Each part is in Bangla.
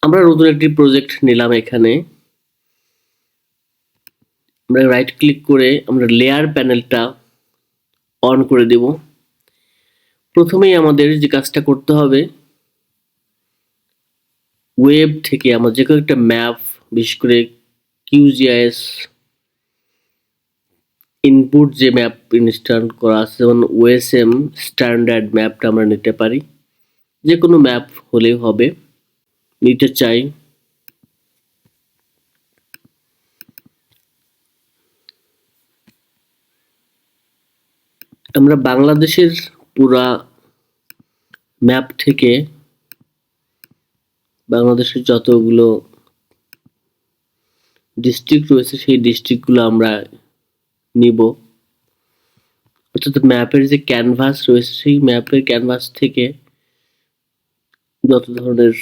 আমরা নতুন একটি প্রজেক্ট নিলাম। এখানে আমরা রাইট ক্লিক করে আমরা লেয়ার প্যানেলটা অন করে দেব। প্রথমেই আমাদের যে কাজটা করতে হবে, ওয়েব থেকে আমরা যে কোনো একটা ম্যাপ, বিশেষ করে QGIS ইনপুট যে ম্যাপ ইনস্টল করা আছে, যেমন OSM স্ট্যান্ডার্ড ম্যাপটা আমরা নিতে পারি। যে কোনো ম্যাপ হলেই হবে, নিতে চাই। আমরা বাংলাদেশের পুরা ম্যাপ থেকে বাংলাদেশের যতগুলো ডিস্ট্রিক্ট রয়েছে সেই ডিস্ট্রিক্টগুলো আমরা নিব। অর্থাৎ ম্যাপের যে ক্যানভাস রয়েছে সেই ম্যাপের ক্যানভাস থেকে যত ধরনের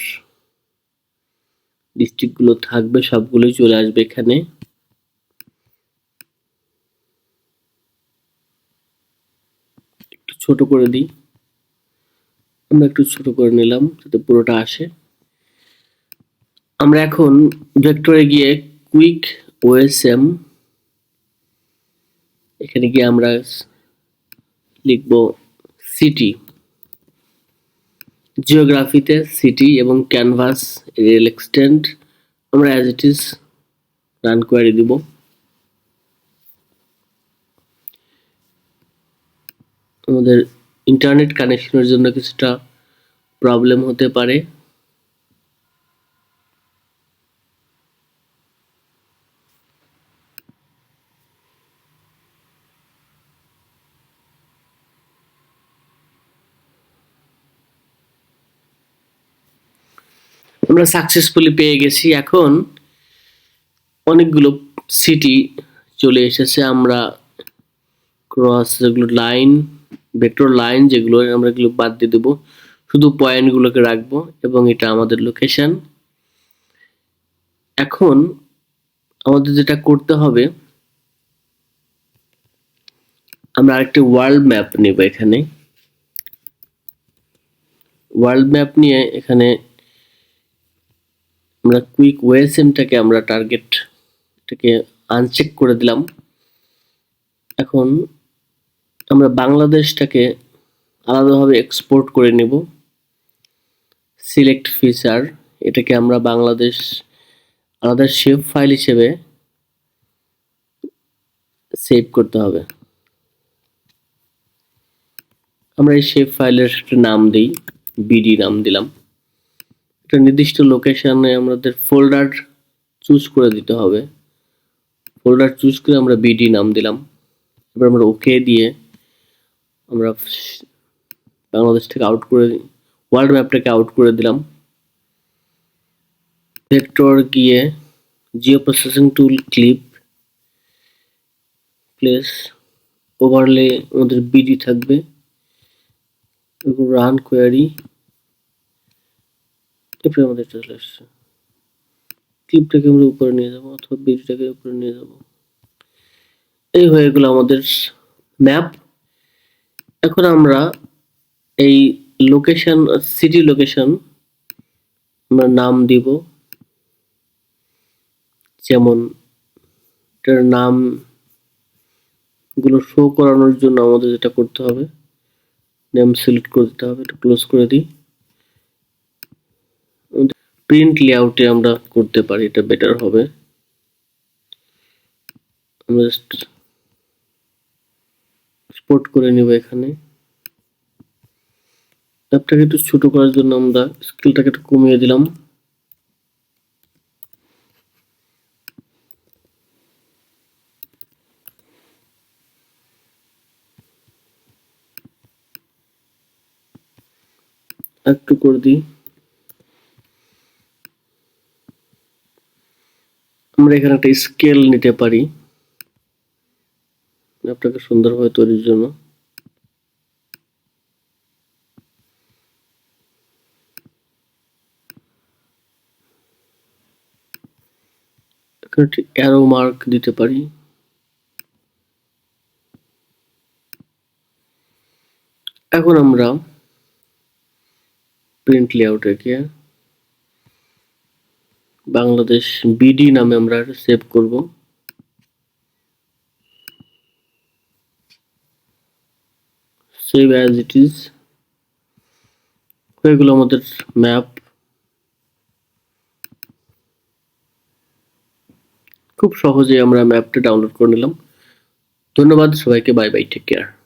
ডিস্ট্রিক্টগুলো থাকবে সবগুলোই চলে আসবে এখানে। একটু ছোট করে দিই, আমরা একটু ছোট করে নিলাম যাতে পুরোটা আসে। আমরা এখন ভেক্টরে গিয়ে কুইক OSM, এখানে গিয়ে আমরা লিখব সিটি। জিওগ্রাফিতে সিটি এবং ক্যানভাস রেল এক্সটেন্ড আমরা as it is run query দিব। আমাদের ইন্টারনেট কানেকশনের জন্য কিছুটা প্রবলেম হতে পারে। আমরা সাকসেসফুলি পেয়ে গেছি। এখন অনেকগুলো সিটি চলে এসেছে। আমরা ক্রস যেগুলো লাইন, ভেক্টর লাইন যেগুলো, আমরা এগুলো বাদ দিয়ে দেবো, শুধু পয়েন্টগুলোকে রাখবো এবং এটা আমাদের লোকেশন। এখন আমাদের যেটা করতে হবে, আমরা আরেকটি ওয়ার্ল্ড ম্যাপ নেব। এখানে ওয়ার্ল্ড ম্যাপ নিয়ে এখানে আমরা কুইক ওএসএমটাকে আমরা টার্গেটটাকে আনচেক করে দিলাম। এখন আমরা বাংলাদেশটাকে আলাদাভাবে এক্সপোর্ট করে নেব। সিলেক্ট ফিচার, এটাকে আমরা বাংলাদেশ আলাদা শেপ ফাইল হিসেবে সেভ করতে হবে। আমরা এই শেপ ফাইলের একটা নাম দিই, বিডি নাম দিলাম। একটা নির্দিষ্ট লোকেশনে আমাদের ফোল্ডার চুজ করে দিতে হবে। ফোল্ডার চুজ করে আমরা বিডি নাম দিলাম। এবার আমরা ওকে দিয়ে আমরা বাংলাদেশ থেকে আউট করে, ওয়ার্ল্ড ম্যাপটাকে আউট করে দিলাম। ভেক্টর গিয়ে জিও প্রসেসিং টুল, ক্লিপ, প্লেস, ওভারলে আমাদের বিডি থাকবে। রান কোয়ারি, এরপরে আমাদের চলে আসছে। ক্লিপটাকে আমরা উপরে নিয়ে যাবো অথবা বিডিটাকে উপরে নিয়ে যাবো। এই হয়ে গেল আমাদের ম্যাপ। এখন আমরা এই লোকেশন, সিটি লোকেশন আমরা নাম দিব, যেমন এটার নাম গুলো শো করানোর জন্য আমাদের যেটা করতে হবে, নেম সিলেক্ট করে দিতে হবে। এটা ক্লোজ করে দিই। প্রিন্ট লেআউটে আমরা করতে পারি, এটা বেটার হবে। আমরা জাস্ট এক্সপোর্ট করে নিব। এখানে ল্যাপটাকে একটু ছোট করার জন্য আমরা স্কেলটাকে একটু কমিয়ে দিলাম। একটু করে দিই। আমরা এখানে একটা স্কেল নিতে পারি ল্যাপটাকে সুন্দরভাবে তৈরির জন্য। এখানে একটি অ্যারো মার্ক দিতে পারি। এখন আমরা প্রিন্ট লেআউটে গিয়ে বাংলাদেশ বিডি নামে আমরা সেভ করব। সেভ অ্যাজ ইট ইজ হয়ে গেল আমাদের ম্যাপ। খুব সহজেই আমরা ম্যাপটা ডাউনলোড করে নিলাম। ধন্যবাদ সবাইকে, বাই বাই, টেক কেয়ার।